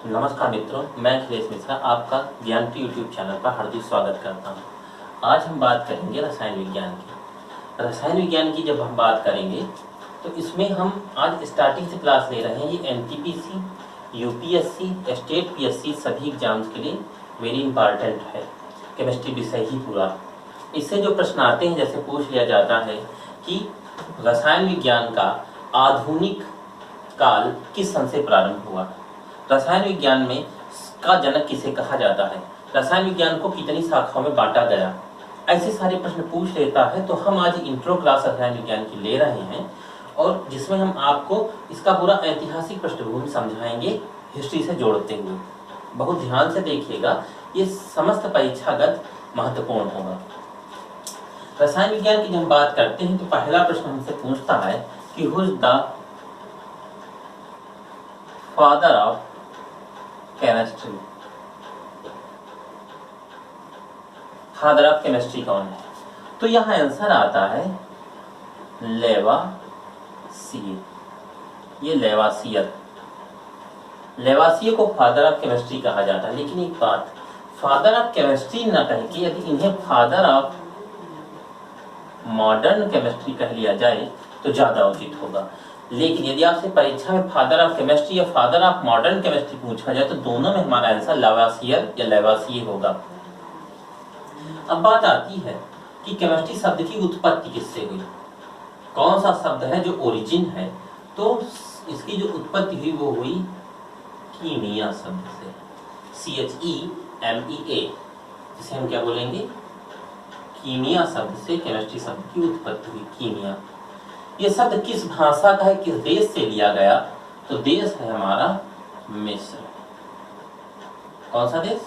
नमस्कार मित्रों, मैं अखिलेश मिश्रा आपका ज्ञान की यूट्यूब चैनल पर हार्दिक स्वागत करता हूं। आज हम बात करेंगे रसायन विज्ञान की। रसायन विज्ञान की जब हम बात करेंगे तो इसमें हम आज स्टार्टिंग से क्लास ले रहे हैं। ये एनटीपीसी, यूपीएससी, स्टेट पीएससी सभी एग्जाम्स के लिए वेरी इंपॉर्टेंट है। केमिस्ट्री विषय ही पूरा, इससे जो प्रश्न आते हैं जैसे पूछ लिया जाता है कि रसायन विज्ञान का आधुनिक काल किस सन से प्रारंभ हुआ, रसायन विज्ञान में का जनक किसे कहा जाता है, रसायन विज्ञान को कितनी शाखाओं में बांटा गया, ऐसे सारे प्रश्न पूछ लेता है। तो हम आज इंट्रो क्लास रसायन विज्ञान की ले रहे हैं और जिसमें हम आपको इसका पूरा ऐतिहासिक पृष्ठभूमि समझाएंगे हिस्ट्री से जोड़ते हुए। बहुत ध्यान से देखिएगा, ये समस्त परीक्षागत महत्वपूर्ण होगा। रसायन विज्ञान की जब हम बात करते हैं तो पहला प्रश्न हमसे पूछता है कि who is the father of chemistry. Father of chemistry कौन है? तो यहाँ आंसर आता है लेवासियर। ये लेवासियर को फादर ऑफ केमिस्ट्री कहा जाता है। लेकिन एक बात, फादर ऑफ केमिस्ट्री न कह के यदि इन्हें फादर ऑफ मॉडर्न केमिस्ट्री कह लिया जाए तो ज्यादा उचित होगा। लेकिन यदि आपसे परीक्षा में फादर ऑफ केमिस्ट्री या फादर ऑफ मॉडर्न केमिस्ट्री पूछा जाए तो दोनों में हमारा आंसर लेवासियर या लेवासियर होगा। अब बात आती है कि केमिस्ट्री शब्द की उत्पत्ति किससे हुई, कौन सा शब्द है जो ओरिजिन है। तो इसकी जो उत्पत्ति हुई वो हुई कीमिया शब्द से, CHEMEA, जिसे हम क्या बोलेंगे, कीमिया शब्द से केमिस्ट्री शब्द की उत्पत्ति हुई। कीमिया ये शब्द किस भाषा का है, किस देश से लिया गया, तो देश है हमारा मिस्र। कौन सा देश?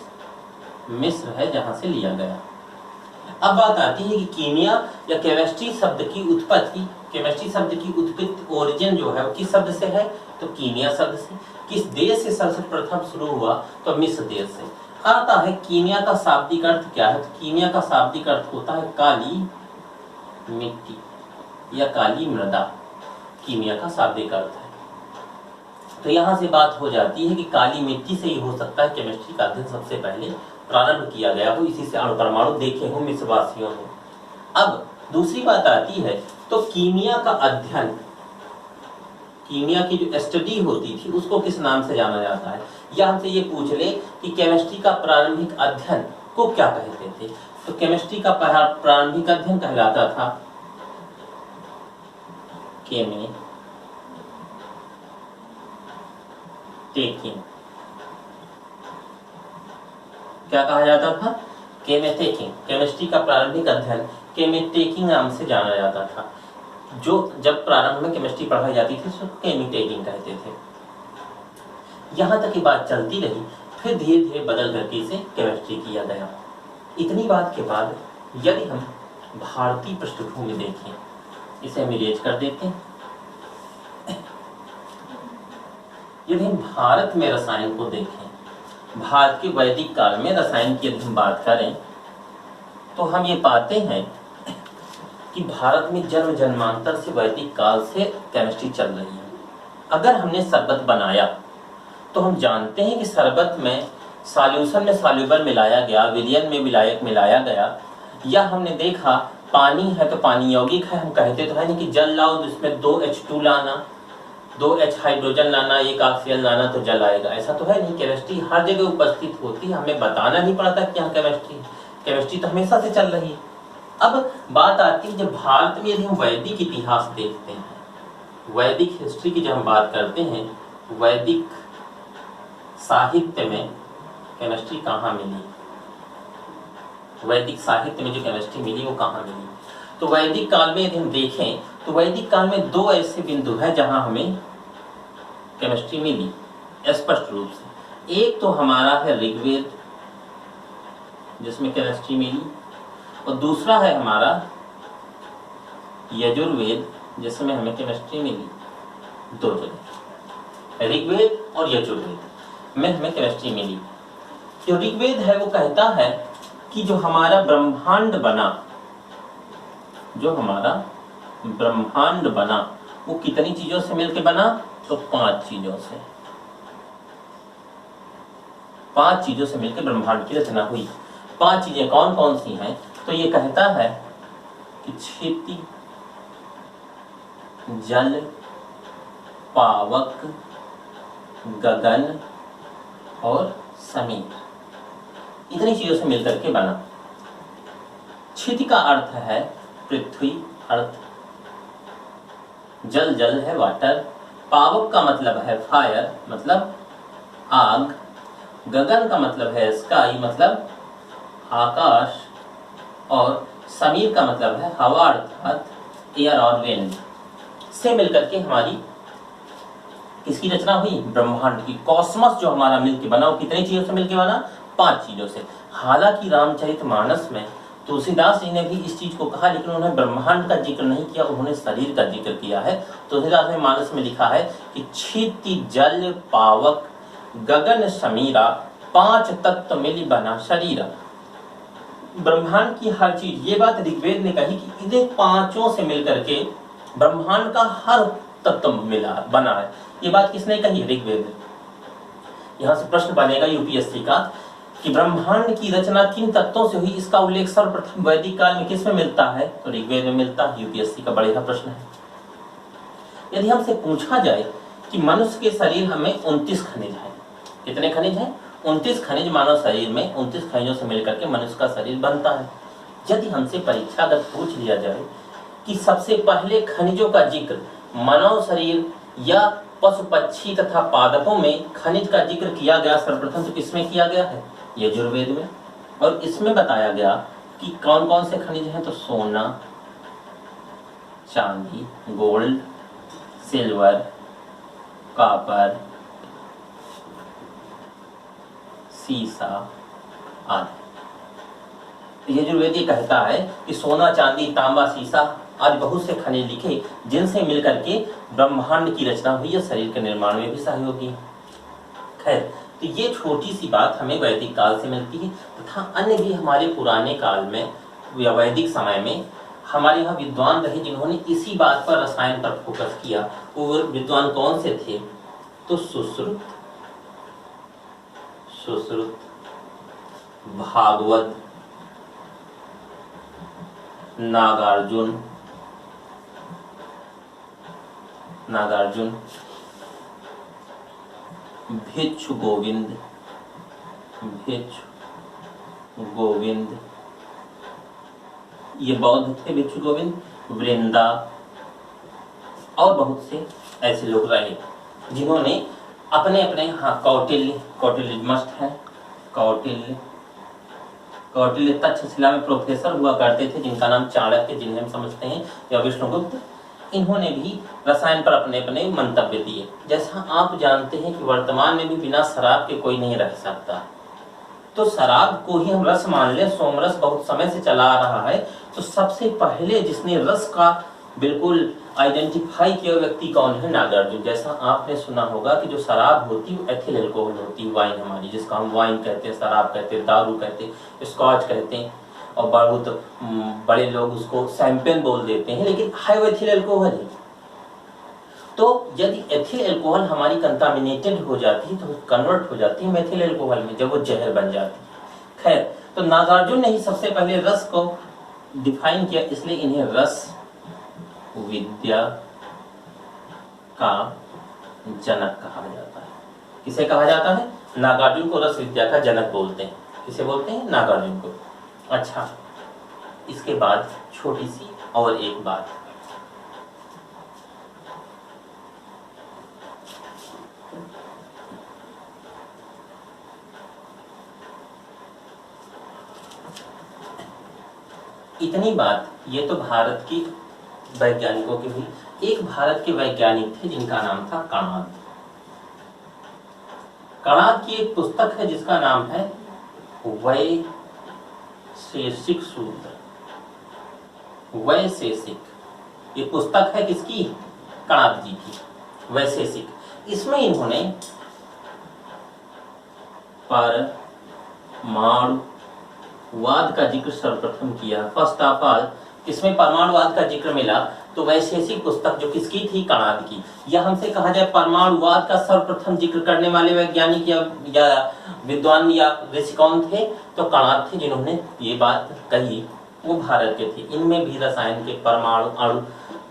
मिस्र है, जहां से लिया गया। अब बात आती है कि कीमिया या केमिस्ट्री शब्द की उत्पत्ति, केमिस्ट्री शब्द की उत्पत्ति ओरिजिन जो है वो किस शब्द से है, तो कीमिया शब्द से। किस देश से सर्वप्रथम शुरू हुआ, तो मिस्र देश से। आता है कीमिया का शाब्दिक अर्थ क्या है, तो कीमिया का शाब्दिक अर्थ होता है काली मिट्टी या काली मृदा। कीमिया का शाब्दिक अर्थ है। तो यहां से बात हो जाती है कि काली मिट्टी से ही हो सकता है केमिस्ट्री का अध्ययन सबसे पहले प्रारंभ किया गया हो, इसी से अणुपरमाणु देखे हो मिस्रवासियों ने। अब दूसरी बात आती है तो कीमिया का अध्ययन, कीमिया की जो स्टडी होती थी उसको किस नाम से जाना जाता है, या हमसे ये पूछ ले कि केमिस्ट्री का प्रारंभिक अध्ययन को क्या कहते थे, तो केमिस्ट्री का प्रारंभिक अध्ययन कहलाता था केमेटेकिंग। क्या कहा जाता था? केमेटेकिंग। केमिस्ट्री का प्रारंभिक अध्ययन केमेटेकिंग नाम से जाना जाता था। जो जब प्रारंभ में केमिस्ट्री पढ़ाई जाती थी उसको केमेटेकिंग कहते थे। यहां तक की बात चलती रही, फिर धीरे धीरे बदल करके इसे केमिस्ट्री किया गया। इतनी बात के बाद यदि हम भारतीय पृष्ठभूमि देखें, इसे हम इरेज कर देते हैं। यदि हम भारत में रसायन को देखें, भारत के वैदिक काल में रसायन की यदि हम बात करें तो हम ये पाते हैं कि भारत में जन्म जन्मांतर से वैदिक काल से केमिस्ट्री चल रही है। अगर हमने शरबत बनाया तो हम जानते हैं कि शरबत में सॉल्यूशन में सॉल्युबल मिलाया गया, विलयन में विलायक मिलाया गया, या हमने देखा पानी है तो पानी यौगिक है। हम कहते तो है नहीं कि जल लाओ तो इसमें 2H2 लाना, 2H हाइड्रोजन लाना, 1 ऑक्सीजन लाना तो जल आएगा, ऐसा तो है नहीं। केमिस्ट्री हर जगह उपस्थित होती है, हमें बताना नहीं पड़ता कि यहाँ केमिस्ट्री तो हमेशा से चल रही है। अब बात आती है जब भारत में यदि हम वैदिक इतिहास देखते हैं, वैदिक हिस्ट्री की जब हम बात करते हैं, वैदिक साहित्य में केमिस्ट्री कहाँ मिली, वैदिक साहित्य में जो केमिस्ट्री मिली वो कहाँ मिली, तो वैदिक काल में यदि हम देखें तो वैदिक काल में 2 ऐसे बिंदु है जहां हमें केमिस्ट्री मिली स्पष्ट रूप से। एक तो हमारा है ऋग्वेद जिसमें केमिस्ट्री मिली, और दूसरा है हमारा यजुर्वेद जिसमें हमें केमिस्ट्री मिली। 2 जगह ऋग्वेद और यजुर्वेद में हमें केमिस्ट्री मिली। जो ऋग्वेद है वो कहता है कि जो हमारा ब्रह्मांड बना, जो हमारा ब्रह्मांड बना वो कितनी चीजों से मिलकर बना, तो 5 चीजों से। 5 चीजों से मिलकर ब्रह्मांड की रचना हुई। 5 चीजें कौन कौन सी हैं? तो ये कहता है कि क्षिति, जल, पावक, गगन और समीर, इतनी चीजों से मिलकर के बना। क्षिति का अर्थ है पृथ्वी, अर्थ। जल, जल है वाटर। पावक का मतलब है फायर, मतलब आग। गगन का मतलब है स्काई, मतलब आकाश। और समीर का मतलब है हवा, अर्थात एयर और विंड। से मिलकर के हमारी किसकी रचना हुई? ब्रह्मांड की। कॉस्मस जो हमारा मिलके बना, वो कितनी चीजों से मिलके बना? 5 चीजों से। हालांकि रामचरितमानस में तुलसीदास जी ने भी इस चीज को कहा, लेकिन उन्होंने ब्रह्मांड का जिक्र नहीं किया, उन्होंने शरीर का जिक्र किया है। तुलसीदास ने मानस में लिखा है कि क्षिति, जल, पावक, गगन, समीरा, 5 तत्व मिली बना शरीरा। ब्रह्मांड की हर चीज, ये बात ऋग्वेद ने कही कि इन्हें 5 से मिलकर के ब्रह्मांड का हर तत्व मिला बना है। ये बात किसने कही? ऋग्वेद ने। यहां से प्रश्न बनेगा यूपीएससी का कि ब्रह्मांड की रचना किन तत्वों से हुई, इसका उल्लेख सर्वप्रथम वैदिक काल में किस में मिलता है? तो ऋग्वेद में मिलता है। यूपीएससी का बढ़िया प्रश्न है। यदि हमसे पूछा जाए कि मनुष्य के शरीर में 29 खनिज है, कितने खनिज हैं? 29 खनिज मानव शरीर में, 29 खनिजों से मिलकर के मनुष्य का शरीर बनता है। यदि हमसे परीक्षागत पूछ लिया जाए कि सबसे पहले खनिजों का जिक्र मानव शरीर या पशु पक्षी तथा पादपों में खनिज का जिक्र किया गया सर्वप्रथम, तो किसमें किया गया है? यजुर्वेद में। और इसमें बताया गया कि कौन कौन से खनिज हैं? तो सोना, चांदी, गोल्ड, सिल्वर, कॉपर, सीसा आदि। यजुर्वेद ये कहता है कि सोना, चांदी, तांबा, सीसा आदि बहुत से खनिज लिखे, जिनसे मिलकर के ब्रह्मांड की रचना हुई है, शरीर के निर्माण में भी सहयोगी। खैर, तो ये छोटी सी बात हमें वैदिक काल से मिलती है, तथा अन्य भी हमारे पुराने काल में या वैदिक समय में हमारे यहाँ विद्वान रहे जिन्होंने इसी बात पर, रसायन पर फोकस किया। वो विद्वान कौन से थे? तो सुश्रुत, भागवत, नागार्जुन, भिक्षु गोविंद, ये बौद्ध थे, भिक्षु गोविंद, वृंदा और बहुत से ऐसे लोग रहे जिन्होंने अपने अपने, हाँ, कौटिल्य मस्त है, कौटिल्य तक्षशिला में प्रोफेसर हुआ करते थे, जिनका नाम चाणक्य, जिन्हें हम समझते हैं, या विष्णुगुप्त। इन्होंने भी रसायन पर अपने अपने मंतव्य दिए। जैसा आप जानते हैं कि वर्तमान में भी बिना शराब के कोई नहीं रह सकता, तो शराब को ही हम रस मान ले, सोमरस बहुत समय से चला आ रहा है, तो सबसे पहले जिसने रस का बिल्कुल आइडेंटिफाई किया व्यक्ति कौन है? नागार्जुन। जैसा आपने सुना होगा कि जो शराब होती है वो एथिल अल्कोहल होती है, वाइन हमारी, जिसका हम वाइन कहते हैं, शराब कहते हैं, दारू कहते हैं, स्कॉच कहते हैं, और बहुत बड़े लोग उसको शैंपेन बोल देते हैं, लेकिन है वो एथिल अल्कोहल है। तो यदि एथिल अल्कोहल हमारी कंटामिनेटेड हो जाती है तो कन्वर्ट हो जाती है मेथिल अल्कोहल में, जब वो जहर बन जाती है। खैर, तो नागार्जुन ने ही सबसे पहले रस को डिफाइन किया, इसलिए इन्हें रस विद्या का जनक कहा जाता है। किसे कहा जाता है? नागार्जुन को रस विद्या का जनक बोलते हैं। किसे बोलते हैं? नागार्जुन को। अच्छा, इसके बाद छोटी सी और एक बात, इतनी बात ये तो भारत की वैज्ञानिकों की हुई। एक भारत के वैज्ञानिक थे जिनका नाम था कणाद। कणाद की एक पुस्तक है जिसका नाम है वैशेषिक सूत्र। वैशेषिक, ये पुस्तक है किसकी? कणाद जी की, वैशेषिक। इसमें इन्होंने परमाणुवाद का जिक्र सर्वप्रथम किया। फर्स्ट ऑफ ऑल इसमें परमाणुवाद का जिक्र मिला तो वैशेषिक पुस्तक जो किसकी थी, कणाद की। या हमसे कहा जाए परमाणुवाद का सर्वप्रथम जिक्र करने वाले वैज्ञानिक या विद्वान या ऋषि कौन थे, तो कणाद थे जिन्होंने ये बात कही, वो भारत के थे। इनमें भी रसायन के परमाणु अणु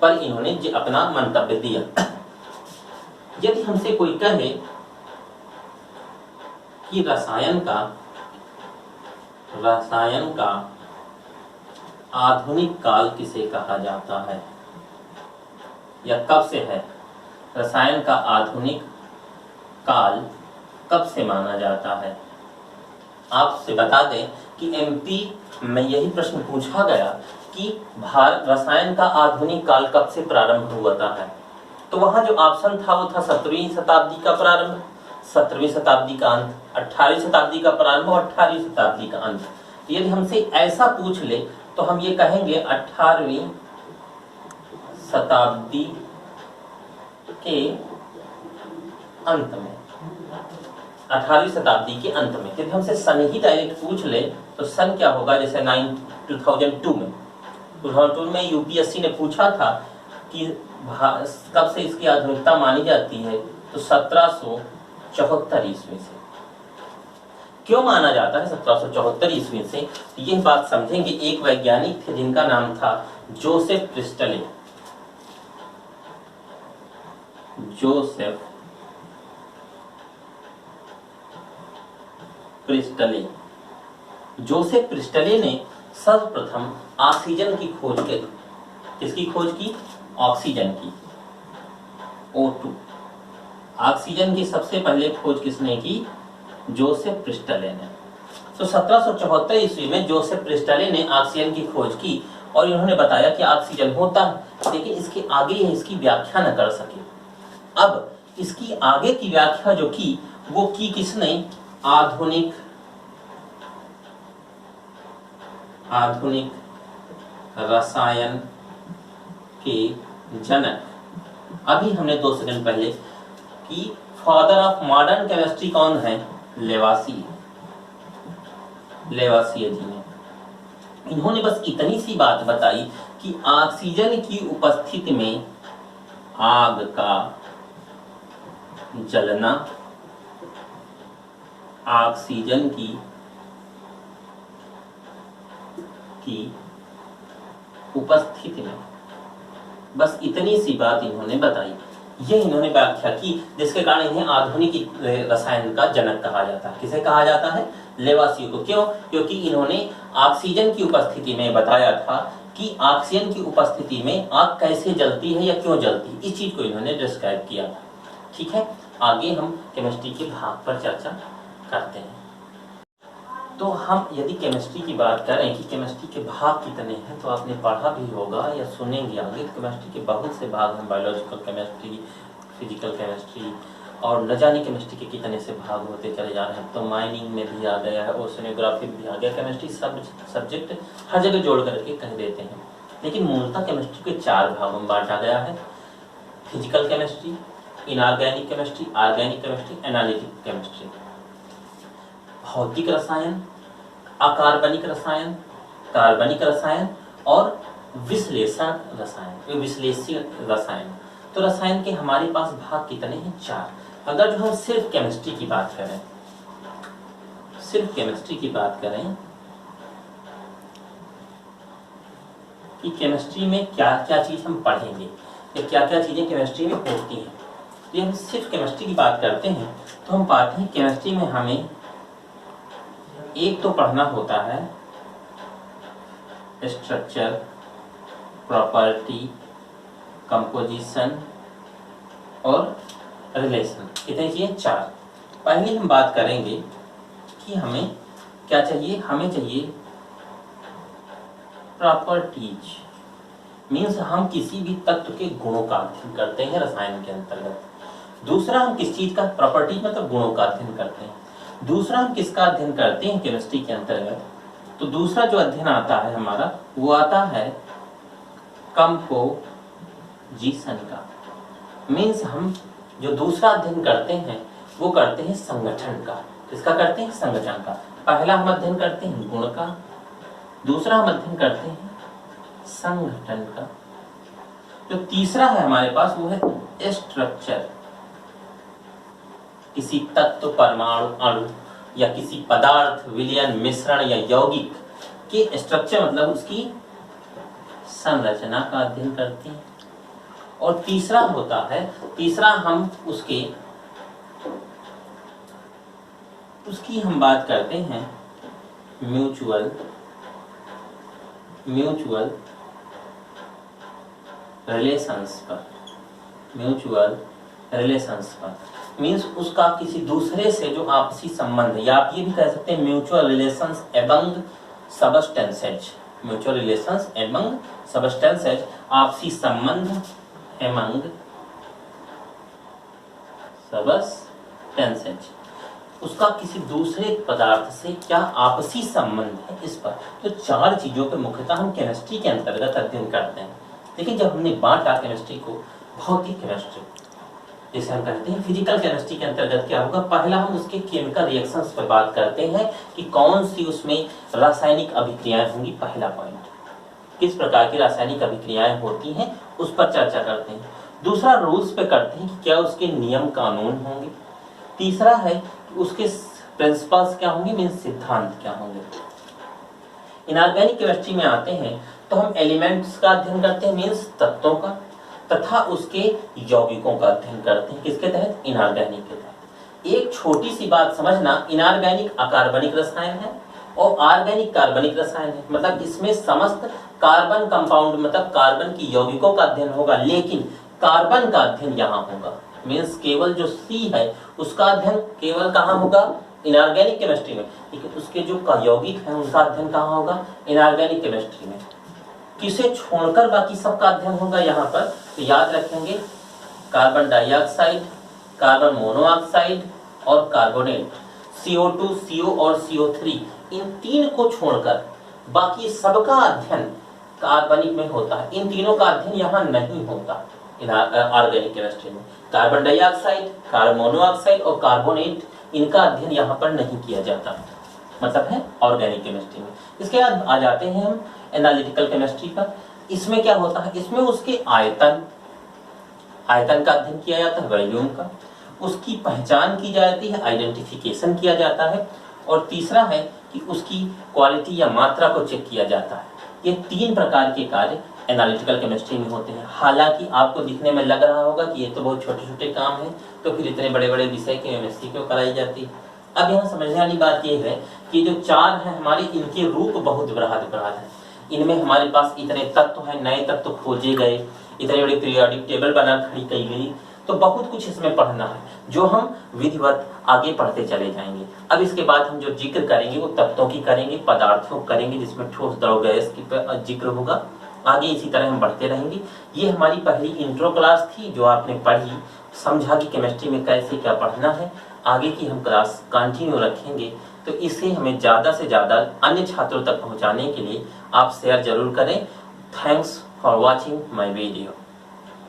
पर इन्होंने अपना मंतव्य दिया। यदि हमसे कोई कहे कि रसायन का आधुनिक काल किसे कहा जाता है या कब से है, रसायन का आधुनिक काल कब से माना जाता है, आपसे बता दें कि एमपी में यही प्रश्न पूछा गया कि रसायन का आधुनिक काल कब से प्रारंभ हुआ है, तो वहां जो ऑप्शन था वो था 17वीं शताब्दी का प्रारंभ, 17वीं शताब्दी का अंत, 18वीं शताब्दी का प्रारंभ और 18वीं शताब्दी का अंत। यदि हमसे ऐसा पूछ ले तो हम ये कहेंगे 18वीं शताब्दी के अंत में, 18वीं शताब्दी के अंत में। यदि हमसे सन ही डायरेक्ट पूछ ले तो सन क्या होगा, जैसे 2002 में यूपीएससी ने पूछा था कि कब से इसकी आधुनिकता मानी जाती है, तो 1774 ईस्वी से। क्यों माना जाता है 1774 ईस्वी से, तो यह बात समझेंगे। एक वैज्ञानिक थे जिनका नाम था जोसेफ प्रिस्टले। जोसेफ प्रिस्टले ने सर्वप्रथम ऑक्सीजन की खोज की। किसकी खोज की? ऑक्सीजन की, O2। ऑक्सीजन की सबसे पहले खोज किसने की? जोसेफ प्रिस्टले ने। तो 1774 ईस्वी में जोसेफ प्रिस्टले ने ऑक्सीजन की खोज की और इन्होंने बताया कि ऑक्सीजन होता है, लेकिन इसके आगे इसकी व्याख्या न कर सके। अब इसकी आगे की व्याख्या जो की वो की किसने? आधुनिक रसायन के जनक। अभी हमने 2 सेकंड पहले कि फादर ऑफ मॉडर्न केमिस्ट्री कौन है? लेवासिए जी ने। इन्होंने बस इतनी सी बात बताई कि ऑक्सीजन की उपस्थिति में आग का जलना, ऑक्सीजन की उपस्थिति में, बस इतनी सी बात इन्होंने बताई। ये इन्होंने व्याख्या की, जिसके कारण इन्हें आधुनिक रसायन का जनक कहा जाता है। किसे कहा जाता है? लेवासियो को। क्यों? क्योंकि इन्होंने ऑक्सीजन की उपस्थिति में बताया था कि ऑक्सीजन की उपस्थिति में आग कैसे जलती है या क्यों जलती है। इस चीज को इन्होंने डिस्क्राइब किया था। ठीक है, आगे हम केमिस्ट्री के भाग पर चर्चा करते हैं। तो हम यदि केमिस्ट्री की बात करें कि केमिस्ट्री के भाग कितने हैं, तो आपने पढ़ा भी होगा या सुनेंगे आगे। केमिस्ट्री के बहुत से भाग हैं, बायोलॉजिकल केमिस्ट्री, फिजिकल केमिस्ट्री, और न जाने केमिस्ट्री के कितने से भाग होते चले जा रहे हैं। तो माइनिंग में भी आ गया है, ओशनियोग्राफी भी आ गया। केमिस्ट्री सब्जेक्ट हर जगह जोड़ करके कह देते हैं, लेकिन मूलतः केमिस्ट्री के 4 भागों में बांटा गया है। Physical chemistry, inorganic chemistry, organic chemistry, analytic chemistry. भौतिक रसायन, अकार्बनिक रसायन, कार्बनिक रसायन और विश्लेषण रसायन, विश्लेषी रसायन। तो रसायन के हमारे पास भाग कितने हैं? 4। अगर जो हम सिर्फ केमिस्ट्री की बात करें, कि केमिस्ट्री में क्या क्या चीज हम पढ़ेंगे या क्या क्या चीजें केमिस्ट्री में होती हैं, तो हम सिर्फ केमिस्ट्री की बात करते हैं तो हम पाते हैं केमिस्ट्री में हमें एक तो पढ़ना होता है स्ट्रक्चर, प्रॉपर्टी, कंपोजिशन और रिलेशन। कितनी चीजें? 4। पहले हम बात करेंगे कि हमें क्या चाहिए। हमें चाहिए प्रॉपर्टीज, मीन्स हम किसी भी तत्व के गुणों का अध्ययन करते हैं रसायन के अंतर्गत। दूसरा, हम किस चीज का, प्रॉपर्टीज मतलब गुणों का अध्ययन करते हैं। दूसरा, हम किसका अध्ययन करते हैं केमिस्ट्री के अंतर्गत? तो दूसरा जो अध्ययन आता है हमारा, वो आता है कंपोजिशन का। मीन्स हम जो दूसरा अध्ययन करते हैं वो करते हैं संगठन का। किसका करते हैं? संगठन का। पहला हम अध्ययन करते हैं गुण का, दूसरा हम अध्ययन करते हैं संगठन का। जो तीसरा है हमारे पास वो है स्ट्रक्चर। किसी तत्व, परमाणु, अणु या किसी पदार्थ, विलयन, मिश्रण या यौगिक के स्ट्रक्चर मतलब उसकी संरचना का अध्ययन करते हैं। और तीसरा होता है, तीसरा हम उसकी हम बात करते हैं म्यूचुअल रिलेशंस पर। म्यूचुअल रिलेशंस पर मीन्स उसका किसी दूसरे से जो आपसी संबंध है, या आप ये भी कह सकते हैं mutual relations among substances. Mutual relations among substances, आपसी संबंध एमंग सबस्टेंसेज, उसका किसी दूसरे पदार्थ से क्या आपसी संबंध है, इस पर। तो चार चीजों पे मुख्यतः हम केमिस्ट्री के अंतर्गत अध्ययन करते हैं। लेकिन जब हमने बांटा केमिस्ट्री को, भौतिक केमिस्ट्री जैसे हम कहते हैं, फिजिकल केमिस्ट्री के अंतर्गत क्या होगा, पहला हम उसके केमिकल रिएक्शंस पर बात करते हैं कि कौन सी उसमें रासायनिक अभिक्रियाएं होंगी। पहला पॉइंट, किस प्रकार की रासायनिक अभिक्रियाएं होती हैं उस पर चर्चा करते हैं। दूसरा रूल्स पे करते हैं कि क्या उसके नियम कानून होंगे। तीसरा है उसके प्रिंसिपल्स क्या होंगे, मीन्स सिद्धांत क्या होंगे। इनऑर्गेनिक केमिस्ट्री में आते हैं तो हम एलिमेंट्स का अध्ययन करते हैं, मीन्स तत्वों का, तथा उसके यौगिकों का अध्ययन करते हैं। किसके तहत, इनऑर्गेनिक के तहत। एक छोटी सी बात समझना, इनऑर्गेनिक अकार्बनिक रसायन है और ऑर्गेनिक कार्बनिक रसायन है। मतलब इसमें समस्त कार्बन कंपाउंड मतलब कार्बन की यौगिकों का अध्ययन होगा, लेकिन कार्बन का अध्ययन यहाँ होगा। मीन्स केवल जो सी है उसका अध्ययन केवल कहाँ होगा, इनऑर्गेनिक केमिस्ट्री में। लेकिन उसके जो यौगिक है उनका अध्ययन कहाँ होगा, इनऑर्गेनिक केमिस्ट्री में। किसे छोड़कर बाकी सबका अध्ययन होगा यहाँ पर, तो याद रखेंगे कार्बन डाइऑक्साइड, कार्बन मोनोऑक्साइड और कार्बोनेट, CO2, CO और CO3, इन तीन को छोड़कर बाकी सबका अध्ययन कार्बनिक में होता है। इन तीनों का अध्ययन यहाँ नहीं होता ऑर्गेनिक केमिस्ट्री में। कार्बन डाइऑक्साइड, कार्बन मोनोऑक्साइड और कार्बोनेट, इनका अध्ययन यहाँ पर नहीं किया जाता, मतलब है ऑर्गेनिक केमिस्ट्री में। इसके बाद आ जाते हैं हम एनालिटिकल केमिस्ट्री पर। इसमें क्या होता है, इसमें उसके आयतन का अध्ययन किया जाता है, वॉल्यूम का। उसकी पहचान की जाती है, आइडेंटिफिकेशन किया जाता है। और तीसरा है कि उसकी क्वालिटी या मात्रा को चेक किया जाता है। ये तीन प्रकार के कार्य एनालिटिकल केमिस्ट्री में होते हैं। हालांकि आपको दिखने में लग रहा होगा कि ये तो बहुत छोटे छोटे काम हैं, तो फिर इतने बड़े बड़े विषय की केमिस्ट्री क्यों कराई जाती है। अब यहाँ समझने वाली बात यह है कि जो चार हैं हमारे, इनके रूप बहुत बृहद है। इनमें हमारे पास इतने तत्व हैं, नए तत्व खोजे गए, इतने बड़ी पीरियोडिक टेबल बना खड़ी की गई, तो बहुत कुछ इसमें पढ़ना है, जो हम विधिवत आगे पढ़ते चले जाएंगे। अब इसके बाद हम जो जिक्र करेंगे वो तत्वों की करेंगे, पदार्थों करेंगे, जिसमें ठोस द्रव गैस की जिक्र होगा। आगे इसी तरह हम बढ़ते रहेंगे। ये हमारी पहली इंट्रो क्लास थी जो आपने पढ़ी, समझा कि केमिस्ट्री में कैसे क्या पढ़ना है। आगे की हम क्लास कंटिन्यू रखेंगे, तो इसे हमें ज़्यादा से ज़्यादा अन्य छात्रों तक पहुंचाने के लिए आप शेयर जरूर करें। Thanks for watching my video.